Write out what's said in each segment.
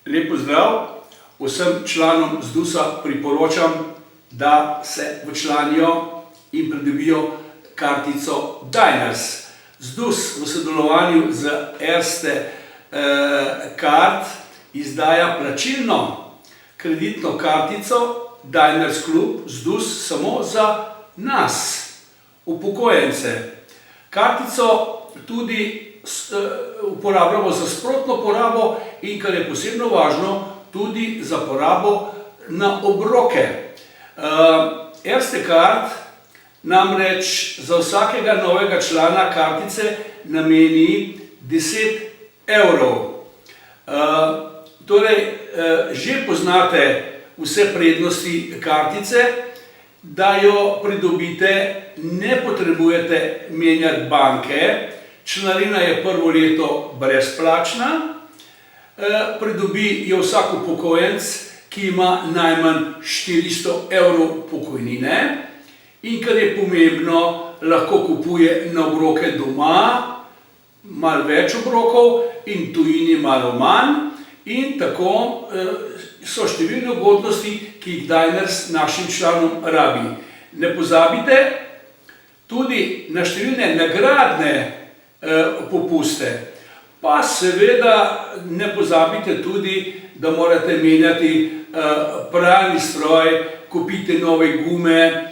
Lep pozdrav vsem članom ZDUS-a. Priporočam, da se včlanijo in pridobijo kartico Diners. ZDUS v sodelovanju z Erste Card izdaja plačilno kreditno kartico Diners Klub ZDUS samo za nas, upokojence. Kartico tudi uporabljamo za sprotno porabo in, kar je posebno važno, tudi za porabo na obroke. Erste Card namreč za vsakega novega člana kartice nameni 10 evrov. Torej, že poznate vse prednosti kartice, da jo pridobite, ne potrebujete menjati banke, članarina je prvo leto brezplačna, pridobi jo vsak upokojenec, ki ima najmanj 400 evrov pokojnine in, kar je pomembno, lahko kupuje na obroke doma, malo več obrokov in tujini malo manj, in tako so številne ugodnosti, ki jih Diners našim članom rabi. Ne pozabite tudi na številne nagradne popuste, pa seveda ne pozabite tudi, da morate menjati pralni stroj, kupite nove gume,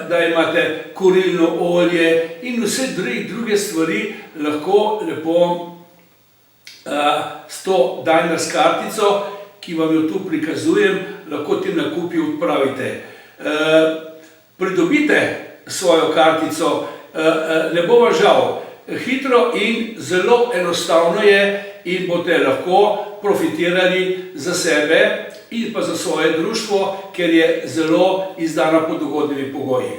da imate kurilno olje in vse druge stvari lahko lepo s to Diners kartico, ki vam jo tu prikazujem, lahko te nakupi odpravite. Pridobite svojo kartico, ne bo vam žal. Hitro in zelo enostavno je in boste lahko profitirali za sebe in pa za svoje društvo, ker je zelo izdana pod ugodnimi pogoji.